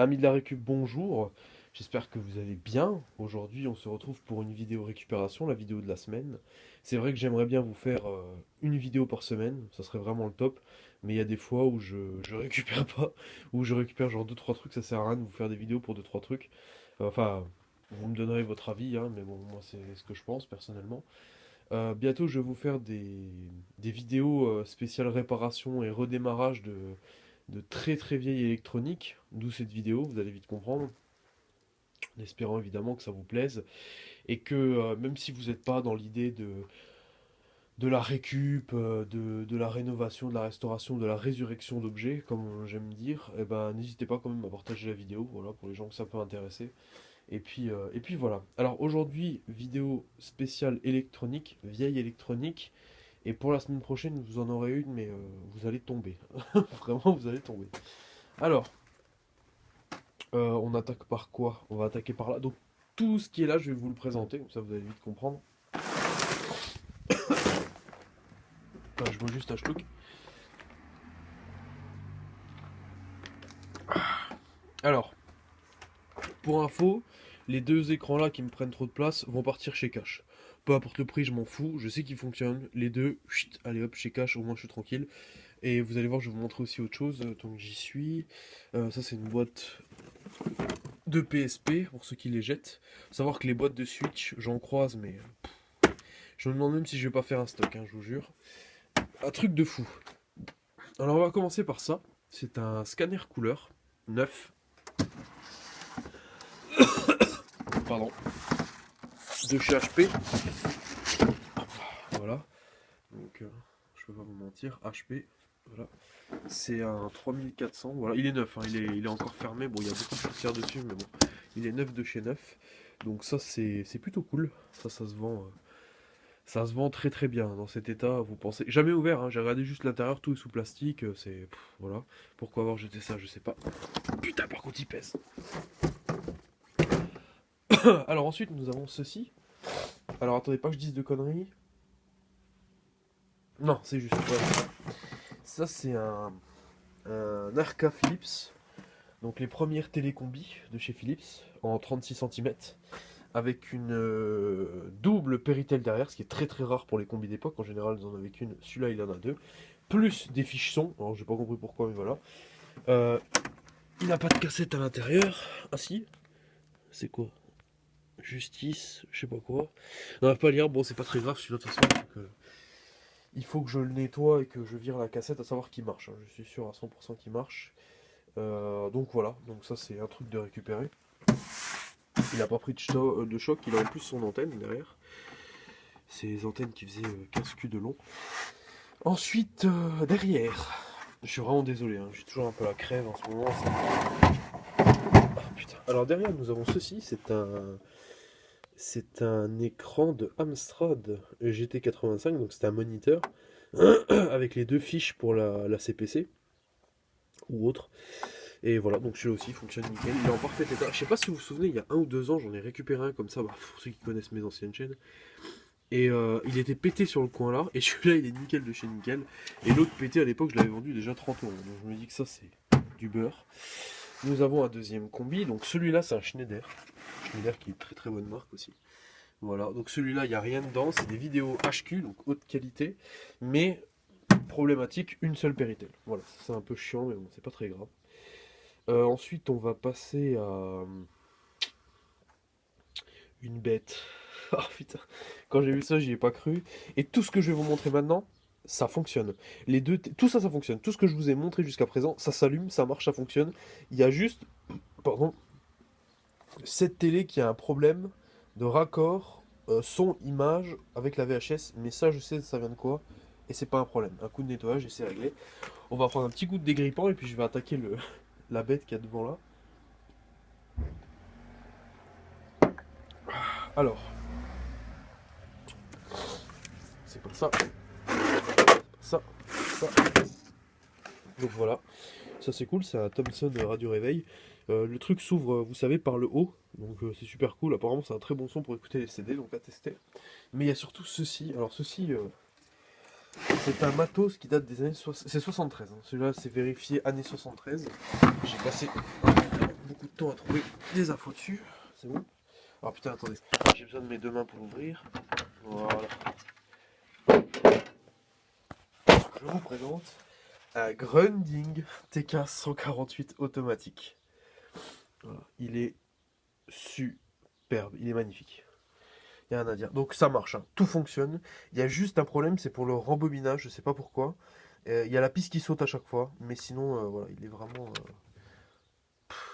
Amis de la récup, bonjour. J'espère que vous allez bien. Aujourd'hui, on se retrouve pour une vidéo récupération, la vidéo de la semaine. C'est vrai que j'aimerais bien vous faire une vidéo par semaine, ça serait vraiment le top. Mais il y a des fois où je récupère pas, où je récupère genre deux trois trucs, ça sert à rien de vous faire des vidéos pour deux trois trucs. Enfin, vous me donnerez votre avis, hein, mais bon, moi c'est ce que je pense personnellement. Bientôt, je vais vous faire des vidéos spéciales réparation et redémarrage de très très vieille électronique, d'où cette vidéo, vous allez vite comprendre, en espérant évidemment que ça vous plaise, et que même si vous n'êtes pas dans l'idée de la récup, de la rénovation, de la restauration, de la résurrection d'objets, comme j'aime dire, eh ben, n'hésitez pas quand même à partager la vidéo, voilà, pour les gens que ça peut intéresser. Et puis voilà. Alors aujourd'hui, vidéo spéciale électronique, vieille électronique, et pour la semaine prochaine, vous en aurez une, mais vous allez tomber. Vraiment, vous allez tomber. Alors, on attaque par quoi? On va attaquer par là. Donc, tout ce qui est là, je vais vous le présenter, comme ça vous allez vite comprendre. Enfin, je bois juste un schluck. Alors, pour info, les deux écrans là qui me prennent trop de place vont partir chez Cash. Peu importe le prix, je m'en fous, je sais qu'ils fonctionnent. Les deux, chut, allez hop, chez Cash, au moins je suis tranquille. Et vous allez voir, je vais vous montrer aussi autre chose, tant que j'y suis. Ça, c'est une boîte de PSP, pour ceux qui les jettent. Faut savoir que les boîtes de Switch, j'en croise, mais je me demande même si je vais pas faire un stock, hein, je vous jure. Un truc de fou. Alors, on va commencer par ça. C'est un scanner couleur, neuf, pardon, de chez HP. Voilà. Donc, je peux pas vous mentir, HP. Voilà. C'est un 3400. Voilà, il est neuf, hein, il est encore fermé. Bon, il y a beaucoup de poussière dessus, mais bon, il est neuf de chez neuf. Donc ça, c'est plutôt cool. Ça se vend. Ça se vend très très bien dans cet état. Vous pensez jamais ouvert, hein, j'ai regardé juste l'intérieur, tout est sous plastique. C'est voilà. Pourquoi avoir jeté ça, je sais pas. Putain, par contre, il pèse. Alors ensuite, nous avons ceci. Alors attendez pas que je dise de conneries. Non, c'est juste. Voilà. Ça, c'est un Arca Philips. Donc les premières télécombis de chez Philips en 36 cm. Avec une double Péritel derrière, ce qui est très très rare pour les combis d'époque. En général, ils en avaient qu'une. Celui-là, il en a deux. Plus des fiches son. Alors, j'ai pas compris pourquoi, mais voilà. Euh, il n'a pas de cassette à l'intérieur. Ah si. C'est quoi? Justice, je sais pas quoi. On n'arrive pas à lire. Bon, c'est pas très grave celui-là de toute façon. Il faut que je le nettoie et que je vire la cassette, à savoir qu'il marche, hein. Je suis sûr à 100% qu'il marche. Donc voilà. Donc ça, c'est un truc de récupérer. Il n'a pas pris de choc. Il a en plus son antenne derrière. Ces antennes qui faisaient 15 culs de long. Ensuite, derrière, je suis vraiment désolé, hein, j'ai toujours un peu la crève en ce moment. Ah, putain. Alors derrière, nous avons ceci, c'est un écran de Amstrad GT85, donc c'est un moniteur avec les deux fiches pour la CPC ou autre. Et voilà, donc celui-là aussi fonctionne nickel, il est en parfait état. Je sais pas si vous vous souvenez, il y a 1 ou 2 ans, j'en ai récupéré un comme ça, bah, pour ceux qui connaissent mes anciennes chaînes. Et il était pété sur le coin là, et celui-là il est nickel de chez nickel. Et l'autre pété à l'époque, je l'avais vendu déjà 30 euros. Donc je me dis que ça c'est du beurre. Nous avons un deuxième combi, donc celui-là c'est un Schneider. Schneider qui est très très bonne marque aussi. Voilà, donc celui-là il n'y a rien dedans, c'est des vidéos HQ, donc haute qualité, mais problématique, une seule Péritel. Voilà, c'est un peu chiant, mais bon, c'est pas très grave. Ensuite on va passer à une bête. Ah putain, quand j'ai vu ça, j'y ai pas cru. Et tout ce que je vais vous montrer maintenant, ça fonctionne. Les deux, tout ça, ça fonctionne. Tout ce que je vous ai montré jusqu'à présent, ça s'allume, ça marche, ça fonctionne. Il y a juste, pardon, cette télé qui a un problème de raccord son-image avec la VHS. Mais ça, je sais, ça vient de quoi. Et c'est pas un problème. Un coup de nettoyage et c'est réglé. On va prendre un petit coup de dégrippant et puis je vais attaquer la bête qu'il y a devant là. Alors, c'est pas ça. Ça, ça. Donc voilà. Ça c'est cool, c'est un Thomson Radio Réveil. Le truc s'ouvre, vous savez, par le haut, donc c'est super cool. Apparemment c'est un très bon son pour écouter les CD, donc à tester. Mais il y a surtout ceci. Alors ceci, c'est un matos qui date des années 73. Hein. Celui-là c'est vérifié année 73. J'ai passé beaucoup de temps à trouver des infos dessus. C'est bon. Alors putain, attendez, j'ai besoin de mes deux mains pour l'ouvrir. Voilà. Je vous présente un Grunding TK148 automatique. Voilà. Il est superbe, il est magnifique. Il n'y a rien à dire. Donc ça marche, hein. Tout fonctionne. Il y a juste un problème, c'est pour le rembobinage, je sais pas pourquoi. Il y a la piste qui saute à chaque fois, mais sinon, voilà, il est vraiment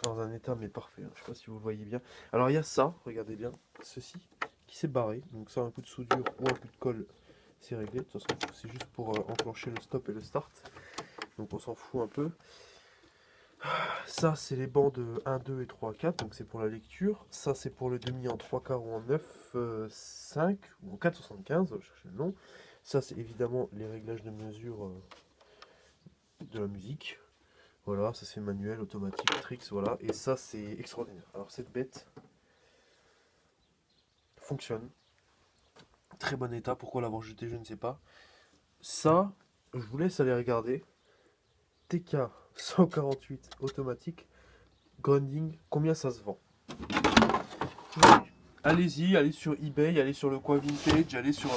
dans un état mais parfait, hein. Je sais pas si vous le voyez bien. Alors il y a ça, regardez bien, ceci qui s'est barré. Donc ça, un coup de soudure ou un coup de colle, c'est réglé. De toute façon, c'est juste pour enclencher le stop et le start. Donc on s'en fout un peu. Ça, c'est les bancs de 1, 2 et 3, 4, donc c'est pour la lecture. Ça, c'est pour le demi en 3 quarts ou en 9, 5 ou en 4,75, je cherche le nom. Ça, c'est évidemment les réglages de mesure de la musique. Voilà, ça c'est manuel, automatique, tricks, voilà. Et ça, c'est extraordinaire. Alors, cette bête fonctionne. Très bon état. Pourquoi l'avoir jeté, je ne sais pas. Ça, je vous laisse aller regarder. TK 148 automatique, Grunding, combien ça se vend? Allez-y, allez sur eBay, allez sur le coin vintage, allez sur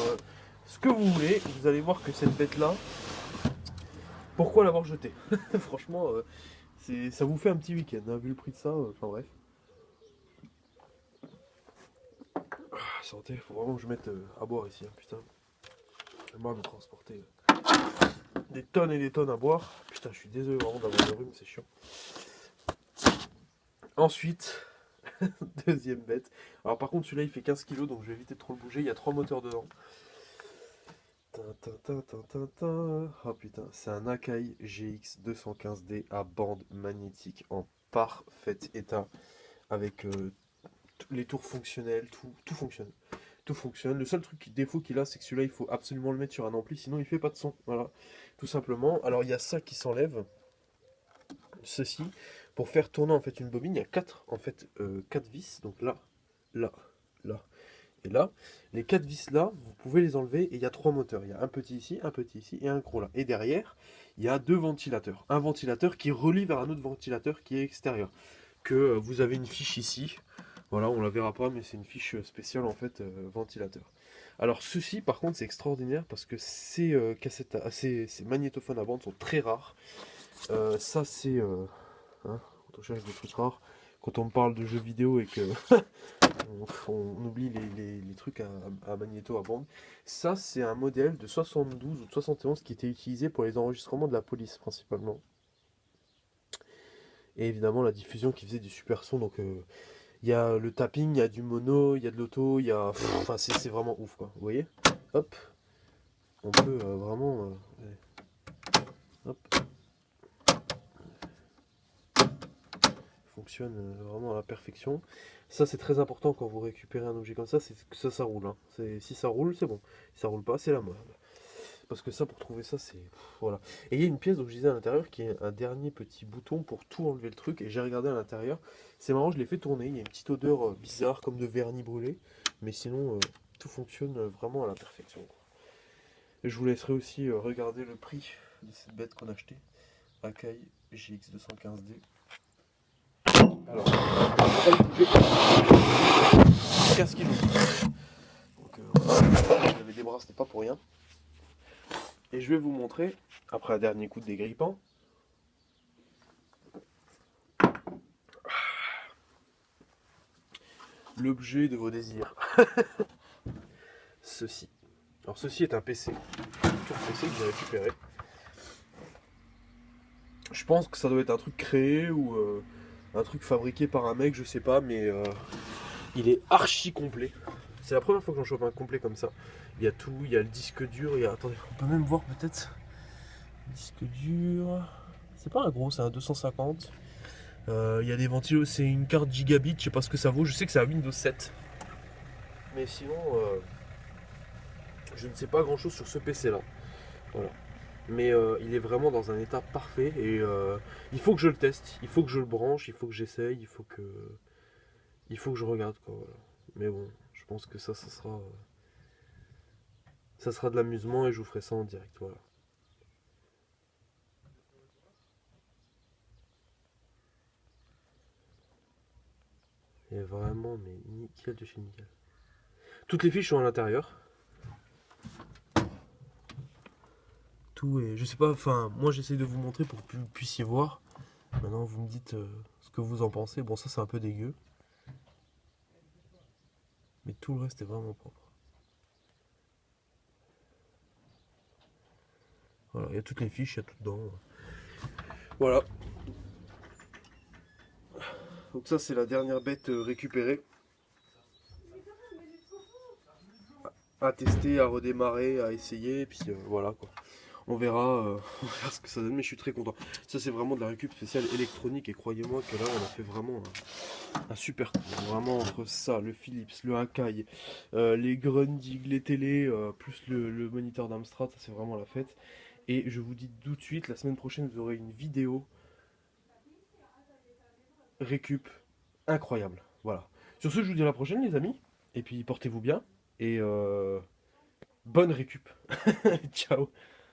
ce que vous voulez. Vous allez voir que cette bête-là, pourquoi l'avoir jetée? Franchement, ça vous fait un petit week-end, hein, vu le prix de ça. Enfin bref. Santé, faut vraiment que je mette à boire ici, hein, putain. J'ai marre de transporter des tonnes et des tonnes à boire. Putain, je suis désolé vraiment d'avoir le rhume, c'est chiant. Ensuite, deuxième bête. Alors par contre, celui-là il fait 15 kg, donc je vais éviter de trop le bouger. Il y a 3 moteurs dedans. Oh putain, c'est un Akai GX 215D à bande magnétique en parfait état. Avec les tours fonctionnels, tout fonctionne. Tout fonctionne. Le seul défaut qu'il a, c'est que celui-là, il faut absolument le mettre sur un ampli, sinon il fait pas de son. Voilà, tout simplement. Alors il y a ça qui s'enlève. Ceci, pour faire tourner en fait une bobine, il y a quatre vis. Donc là, là, là et là. Les 4 vis là, vous pouvez les enlever et il y a 3 moteurs. Il y a un petit ici et un gros là. Et derrière, il y a 2 ventilateurs. Un ventilateur qui relie vers un autre ventilateur qui est extérieur. Que vous avez une fiche ici. Voilà, on la verra pas, mais c'est une fiche spéciale en fait ventilateur. Alors ceci par contre c'est extraordinaire parce que ces cassettes, ces magnétophones à bande sont très rares. Ça c'est hein, quand on cherche des trucs rares, quand on me parle de jeux vidéo et que on oublie les trucs à magnéto à bande. Ça c'est un modèle de 72 ou de 71 qui était utilisé pour les enregistrements de la police principalement. Et évidemment la diffusion qui faisait du super son, donc il y a le tapping, il y a du mono, il y a de l'auto, il y a... Enfin, c'est vraiment ouf, quoi. Vous voyez? Hop. On peut vraiment... hop. Fonctionne vraiment à la perfection. Ça, c'est très important quand vous récupérez un objet comme ça, c'est que ça roule. Hein. Si ça roule, c'est bon. Si ça roule pas, c'est la merde. Parce que ça, pour trouver ça, c'est... Voilà. Et il y a une pièce, donc je disais à l'intérieur, qui est un dernier petit bouton pour tout enlever le truc. Et j'ai regardé à l'intérieur. C'est marrant, je l'ai fait tourner. Il y a une petite odeur bizarre, comme de vernis brûlé. Mais sinon, tout fonctionne vraiment à la perfection. Et je vous laisserai aussi regarder le prix de cette bête qu'on a achetée. Akai GX215D. Alors, 15 kg. Donc, j'avais des bras, c'était pas pour rien. Et je vais vous montrer, après un dernier coup de dégrippant, l'objet de vos désirs. Ceci. Alors ceci est un PC. Un tour PC que j'ai récupéré. Je pense que ça doit être un truc créé ou un truc fabriqué par un mec, je sais pas, mais il est archi complet. C'est la première fois que j'en chope un complet comme ça. Il y a tout, il y a le disque dur, il y a... Attendez, on peut même voir peut-être... Disque dur... C'est pas un gros, c'est un 250. Il y a des ventilos, c'est une carte gigabit, je sais pas ce que ça vaut. Je sais que c'est un Windows 7. Mais sinon, je ne sais pas grand-chose sur ce PC-là. Voilà. Mais il est vraiment dans un état parfait et il faut que je le teste, il faut que je le branche, il faut que j'essaye, il faut que je regarde quoi. Voilà. Mais bon, je pense que ça sera de l'amusement et je vous ferai ça en direct. Voilà. Et vraiment, mais nickel de chez nickel. Toutes les fiches sont à l'intérieur. Tout est. Je sais pas, enfin, moi j'essaie de vous montrer pour que vous puissiez voir. Maintenant, vous me dites ce que vous en pensez. Bon, ça c'est un peu dégueu. Mais tout le reste est vraiment propre. Voilà, il y a toutes les fiches, il y a tout dedans. Voilà. Donc ça c'est la dernière bête récupérée. À tester, à redémarrer, à essayer, et puis voilà quoi. On verra, on verra ce que ça donne, mais je suis très content. Ça c'est vraiment de la récup spéciale électronique, et croyez-moi que là on a fait vraiment un super coup. Vraiment entre ça, le Philips, le Akai, les Grundig, les télés, plus le moniteur d'Amstrad, ça c'est vraiment la fête. Et je vous dis tout de suite, la semaine prochaine vous aurez une vidéo récup incroyable. Voilà. Sur ce, je vous dis à la prochaine les amis, et puis portez-vous bien, et bonne récup. Ciao.